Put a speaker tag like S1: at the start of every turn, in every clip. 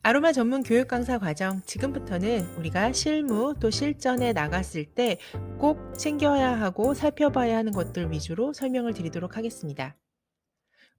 S1: 아로마 전문 교육 강사 과정, 지금부터는 우리가 실무 또 실전에 나갔을 때 꼭 챙겨야 하고 살펴봐야 하는 것들 위주로 설명을 드리도록 하겠습니다.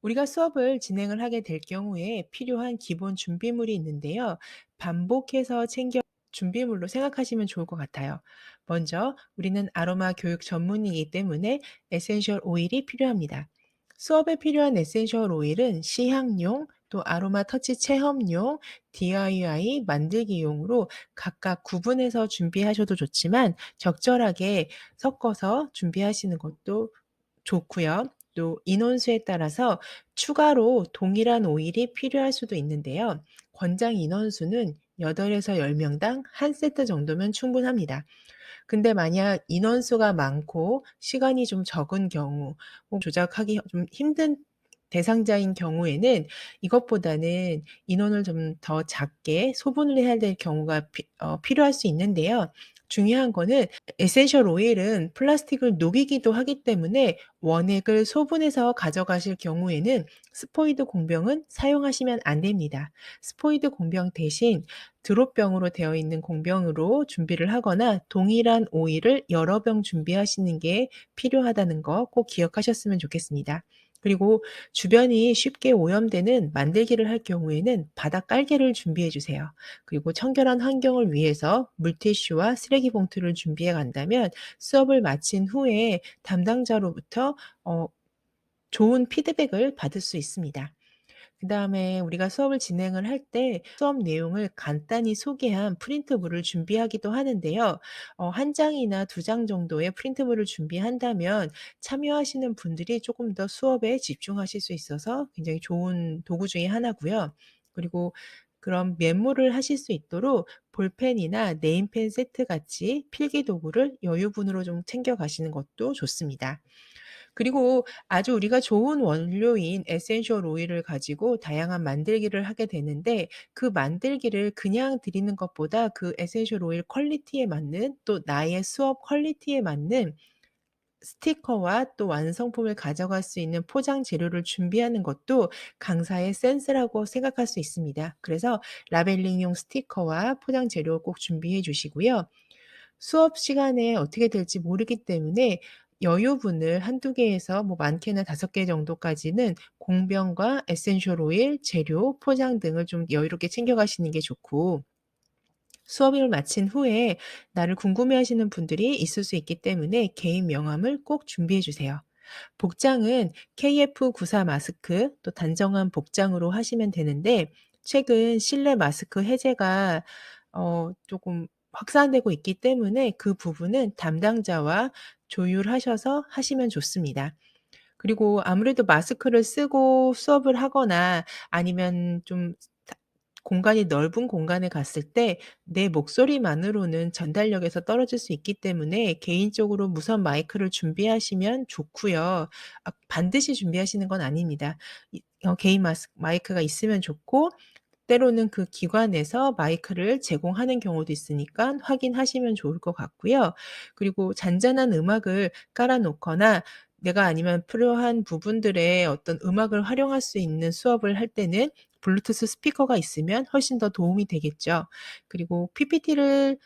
S1: 우리가 수업을 진행을 하게 될 경우에 필요한 기본 준비물이 있는데요. 반복해서 챙겨 준비물로 생각하시면 좋을 것 같아요. 먼저 우리는 아로마 교육 전문이기 때문에 에센셜 오일이 필요합니다. 수업에 필요한 에센셜 오일은 시향용, 또 아로마 터치 체험용, DIY 만들기용으로 각각 구분해서 준비하셔도 좋지만 적절하게 섞어서 준비하시는 것도 좋고요. 또 인원수에 따라서 추가로 동일한 오일이 필요할 수도 있는데요. 권장 인원수는 8에서 10명당 한 세트 정도면 충분합니다. 근데 만약 인원수가 많고 시간이 좀 적은 경우, 혹 조작하기 좀 힘든 대상자인 경우에는 이것보다는 인원을 좀 더 작게 소분을 해야 될 경우가 필요할 수 있는데요. 중요한 거는 에센셜 오일은 플라스틱을 녹이기도 하기 때문에 원액을 소분해서 가져가실 경우에는 스포이드 공병은 사용하시면 안 됩니다. 스포이드 공병 대신 드롭병으로 되어 있는 공병으로 준비를 하거나 동일한 오일을 여러 병 준비하시는 게 필요하다는 거 꼭 기억하셨으면 좋겠습니다. 그리고 주변이 쉽게 오염되는 만들기를 할 경우에는 바닥 깔개를 준비해 주세요. 그리고 청결한 환경을 위해서 물티슈와 쓰레기 봉투를 준비해 간다면 수업을 마친 후에 담당자로부터 어 좋은 피드백을 받을 수 있습니다. 그다음에 우리가 수업을 진행을 할 때 수업 내용을 간단히 소개한 프린트물을 준비하기도 하는데요. 1 장이나 2장 정도의 프린트물을 준비한다면 참여하시는 분들이 조금 더 수업에 집중하실 수 있어서 굉장히 좋은 도구 중에 하나고요. 그리고 그런 메모를 하실 수 있도록 볼펜이나 네임펜 세트 같이 필기 도구를 여유분으로 좀 챙겨 가시는 것도 좋습니다. 그리고 아주 우리가 좋은 원료인 에센셜 오일을 가지고 다양한 만들기를 하게 되는데 그 만들기를 그냥 드리는 것보다 그 에센셜 오일 퀄리티에 맞는 또 나의 수업 퀄리티에 맞는 스티커와 또 완성품을 가져갈 수 있는 포장 재료를 준비하는 것도 강사의 센스라고 생각할 수 있습니다. 그래서 라벨링용 스티커와 포장 재료 꼭 준비해 주시고요. 수업 시간에 어떻게 될지 모르기 때문에 여유분을 한두 개에서 뭐 많게는 5개 정도까지는 공병과 에센셜 오일, 재료, 포장 등을 좀 여유롭게 챙겨 가시는 게 좋고 수업을 마친 후에 나를 궁금해하시는 분들이 있을 수 있기 때문에 개인 명함을 꼭 준비해 주세요. 복장은 KF94 마스크 또 단정한 복장으로 하시면 되는데 최근 실내 마스크 해제가 조금 확산되고 있기 때문에 그 부분은 담당자와 조율하셔서 하시면 좋습니다. 그리고 아무래도 마스크를 쓰고 수업을 하거나 아니면 좀 다 공간이 넓은 공간에 갔을 때 내 목소리만으로는 전달력에서 떨어질 수 있기 때문에 개인적으로 무선 마이크를 준비하시면 좋고요. 반드시 준비하시는 건 아닙니다. 개인 마이크가 있으면 좋고 때로는 그 기관에서 마이크를 제공하는 경우도 있으니까 확인하시면 좋을 것 같고요. 그리고 잔잔한 음악을 깔아 놓거나 내가 아니면 필요한 부분들의 어떤 음악을 활용할 수 있는 수업을 할 때는 블루투스 스피커가 있으면 훨씬 더 도움이 되겠죠. 그리고 PPT를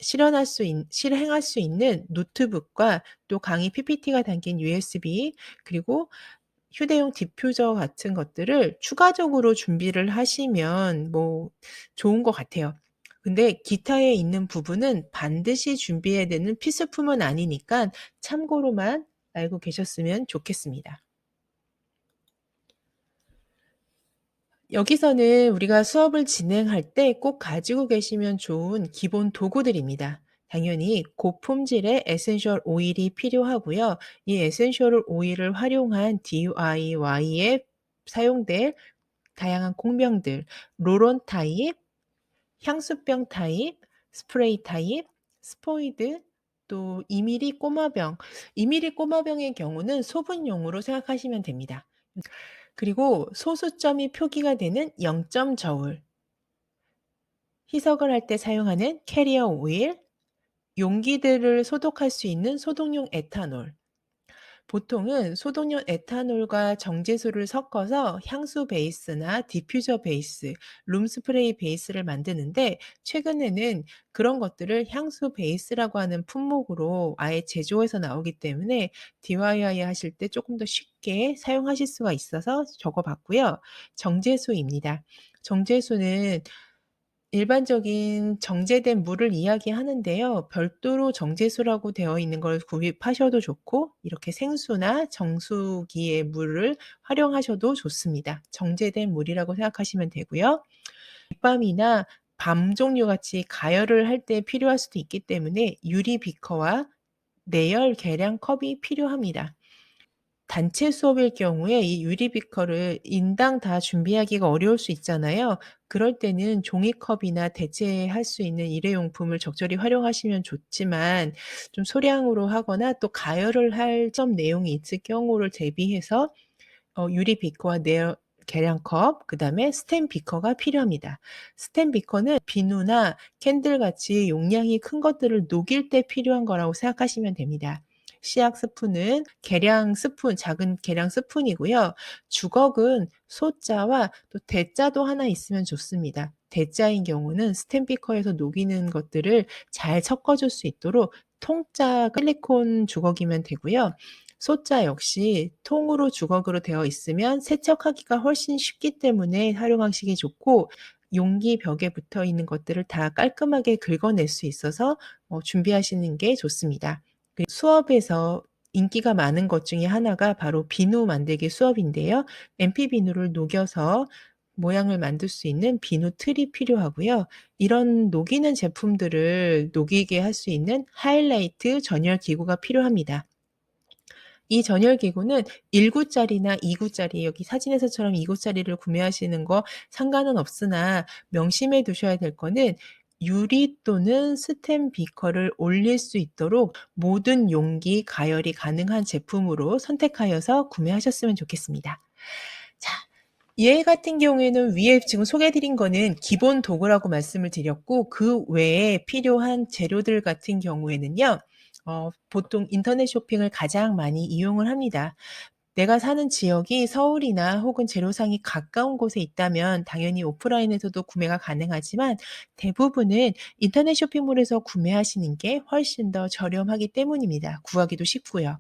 S1: 실행할 수 있는 노트북과 또 강의 PPT가 담긴 USB 그리고 휴대용 디퓨저 같은 것들을 추가적으로 준비를 하시면 뭐 좋은 것 같아요. 근데 기타에 있는 부분은 반드시 준비해야 되는 필수품은 아니니까 참고로만 알고 계셨으면 좋겠습니다. 여기서는 우리가 수업을 진행할 때 꼭 가지고 계시면 좋은 기본 도구들입니다. 당연히 고품질의 에센셜 오일이 필요하고요. 이 에센셜 오일을 활용한 DIY에 사용될 다양한 공명들, 롤온 타입, 향수병 타입, 스프레이 타입, 스포이드, 또 2mm 꼬마병. 2mm 꼬마병의 경우는 소분용으로 생각하시면 됩니다. 그리고 소수점이 표기가 되는 0점 저울, 희석을 할 때 사용하는 캐리어 오일, 용기들을 소독할 수 있는 소독용 에탄올, 보통은 소독용 에탄올과 정제수를 섞어서 향수 베이스나 디퓨저 베이스, 룸스프레이 베이스를 만드는데 최근에는 그런 것들을 향수 베이스라고 하는 품목으로 아예 제조해서 나오기 때문에 DIY 하실 때 조금 더 쉽게 사용하실 수가 있어서 적어 봤고요. 정제수입니다. 정제수는 일반적인 정제된 물을 이야기하는데요. 별도로 정제수라고 되어 있는 걸 구입하셔도 좋고 이렇게 생수나 정수기의 물을 활용하셔도 좋습니다. 정제된 물이라고 생각하시면 되고요. 립밤이나 밤 종류 같이 가열을 할 때 필요할 수도 있기 때문에 유리 비커와 내열 계량 컵이 필요합니다. 단체 수업일 경우에 이 유리 비커를 인당 다 준비하기가 어려울 수 있잖아요. 그럴 때는 종이컵이나 대체할 수 있는 일회용품을 적절히 활용하시면 좋지만 좀 소량으로 하거나 또 가열을 할 점 내용이 있을 경우를 대비해서 유리 비커와 네어 계량컵 그다음에 스텐 비커가 필요합니다. 스텐 비커는 비누나 캔들 같이 용량이 큰 것들을 녹일 때 필요한 거라고 생각하시면 됩니다. 시약 스푼은 계량 스푼 작은 계량 스푼이고요. 주걱은 소자와 또 대자도 하나 있으면 좋습니다. 대자인 경우는 스텐 비커에서 녹이는 것들을 잘 섞어 줄 수 있도록 통짜 실리콘 주걱이면 되고요. 소자 역시 통으로 주걱으로 되어 있으면 세척하기가 훨씬 쉽기 때문에 활용하시기 좋고 용기 벽에 붙어 있는 것들을 다 깔끔하게 긁어낼 수 있어서 준비하시는 게 좋습니다. 수업에서 인기가 많은 것 중에 하나가 바로 비누 만들기 수업인데요. MP 비누를 녹여서 모양을 만들 수 있는 비누 틀이 필요하고요. 이런 녹이는 제품들을 녹이게 할 수 있는 하이라이트 전열 기구가 필요합니다. 이 전열 기구는 1 구짜리나 2 구짜리 여기 사진에서처럼 2 구짜리를 구매하시는 거 상관은 없으나 명심해 두셔야 될 거는 유리 또는 스텐 비커를 올릴 수 있도록 모든 용기 가열이 가능한 제품으로 선택하여서 구매하셨으면 좋겠습니다. 자, 얘 같은 경우에는 위에 지금 소개해 드린 거는 기본 도구라고 말씀을 드렸고 그 외에 필요한 재료들 같은 경우에는요. 보통 인터넷 쇼핑을 가장 많이 이용을 합니다. 내가 사는 지역이 서울이나 혹은 재료상이 가까운 곳에 있다면 당연히 오프라인에서도 구매가 가능하지만 대부분은 인터넷 쇼핑몰에서 구매하시는 게 훨씬 더 저렴하기 때문입니다. 구하기도 쉽고요.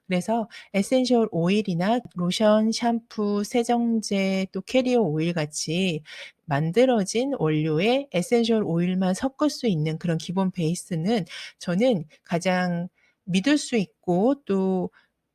S1: 그래서 에센셜 오일이나 로션, 샴푸, 세정제 또 캐리어 오일 같이 만들어진 원료에 에센셜 오일만 섞을 수 있는 그런 기본 베이스는 저는 가장 믿을 수 있고 또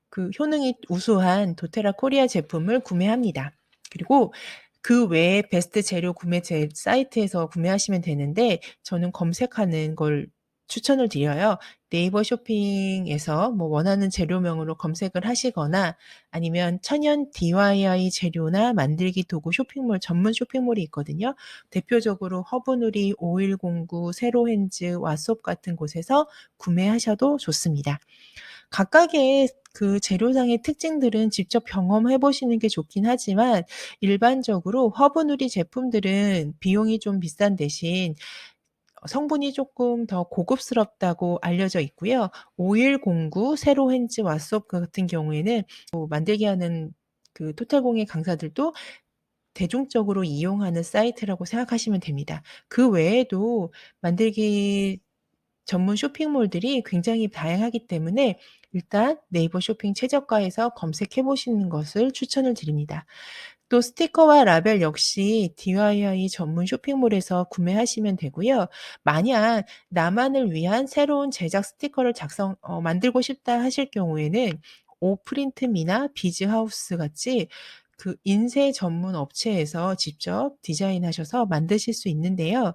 S1: 그 효능이 우수한 도테라 코리아 제품을 구매합니다. 그리고 그 외에 베스트 재료 구매 제 사이트에서 구매하시면 되는데 저는 검색하는 걸 추천을 드려요. 네이버 쇼핑에서 뭐 원하는 재료명으로 검색을 하시거나 아니면 천연 DIY 재료나 만들기 도구 쇼핑몰 전문 쇼핑몰이 있거든요. 대표적으로 허브누리, 오일공구, 세로핸즈, 왓솝 같은 곳에서 구매하셔도 좋습니다. 각각의 그 재료상의 특징들은 직접 경험해 보시는 게 좋긴 하지만 일반적으로 허브누리 제품들은 비용이 좀 비싼 대신 성분이 쪼끔 더 고급스럽다고 알려져 있고요. 오일 공구, 세로핸즈, 왓솝 같은 경우에는 뭐 만들게 하는 그 토탈공예 강사들도 대중적으로 이용하는 사이트라고 생각하시면 됩니다. 그 외에도 만들기 전문 쇼핑몰들이 굉장히 다양하기 때문에 일단 네이버 쇼핑 최저가에서 검색해 보시는 것을 추천을 드립니다. 또 스티커와 라벨 역시 DIY 전문 쇼핑몰에서 구매하시면 되고요. 만약 나만을 위한 새로운 제작 스티커를 만들고 싶다 하실 경우에는 오프린트미나 비즈하우스 같이 그 인쇄 전문 업체에서 직접 디자인하셔서 만드실 수 있는데요.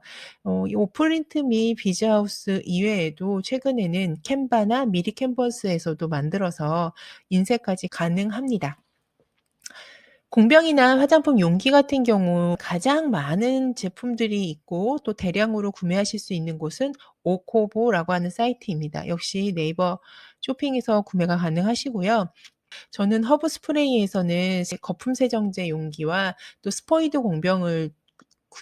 S1: 이 오프린트미 비즈하우스 이외에도 최근에는 캔바나 미리 캔버스에서도 만들어서 인쇄까지 가능합니다. 공병이나 화장품 용기 같은 경우 가장 많은 제품들이 있고 또 대량으로 구매하실 수 있는 곳은 오코보라고 하는 사이트입니다. 역시 네이버 쇼핑에서 구매가 가능하시고요. 저는 허브 스프레이에서는 거품 세정제 용기와 또 스포이드 공병을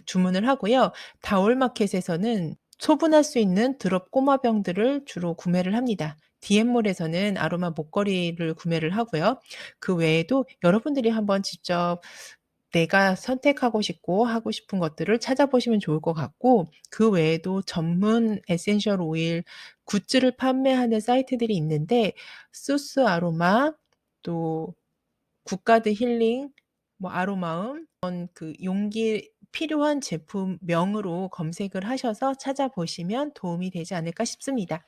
S1: 주문을 하고요. 다올 마켓에서는 소분할 수 있는 드롭 꼬마병들을 주로 구매를 합니다. DM몰에서는 아로마 목걸이를 구매를 하고요. 그 외에도 여러분들이 한번 직접 내가 선택하고 싶고 하고 싶은 것들을 찾아보시면 좋을 것 같고, 그 외에도 전문 에센셜 오일 굿즈를 판매하는 사이트들이 있는데 수스 아로마, 또 굿가드 힐링, 뭐 아로마음, 그 용기 필요한 제품명으로 검색을 하셔서 찾아보시면 도움이 되지 않을까 싶습니다.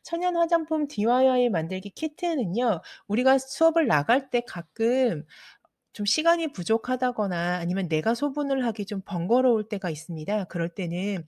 S1: 천연 화장품 DIY 만들기 키트는요, 우리가 수업을 나갈 때 가끔 좀 시간이 부족하다거나 아니면 내가 소분을 하기 좀 번거로울 때가 있습니다. 그럴 때는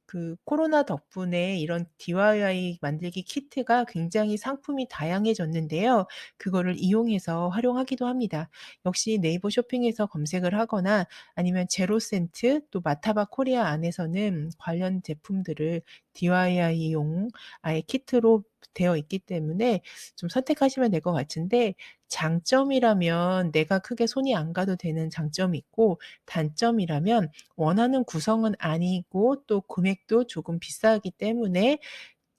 S1: 그 코로나 덕분에 이런 DIY 만들기 키트가 굉장히 상품이 다양해졌는데요. 그거를 이용해서 활용하기도 합니다. 역시 네이버 쇼핑에서 검색을 하거나 아니면 제로센트 또 마타바 코리아 안에서는 관련 제품들을 DIY용 아예 키트로 되어 있기 때문에 좀 선택하시면 될 것 같은데, 장점이라면 내가 크게 손이 안 가도 되는 장점이 있고, 단점이라면 원하는 구성은 아니고 또 금액도 조금 비싸기 때문에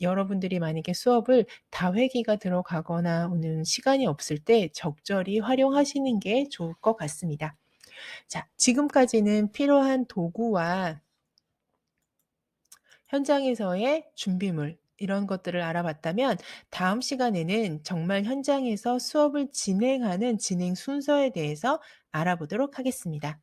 S1: 여러분들이 만약에 수업을 다회기가 들어가거나 오는 시간이 없을 때 적절히 활용하시는 게 좋을 것 같습니다. 자, 지금까지는 필요한 도구와 현장에서의 준비물 이런 것들을 알아봤다면, 다음 시간에는 정말 현장에서 수업을 진행하는 진행 순서에 대해서 알아보도록 하겠습니다.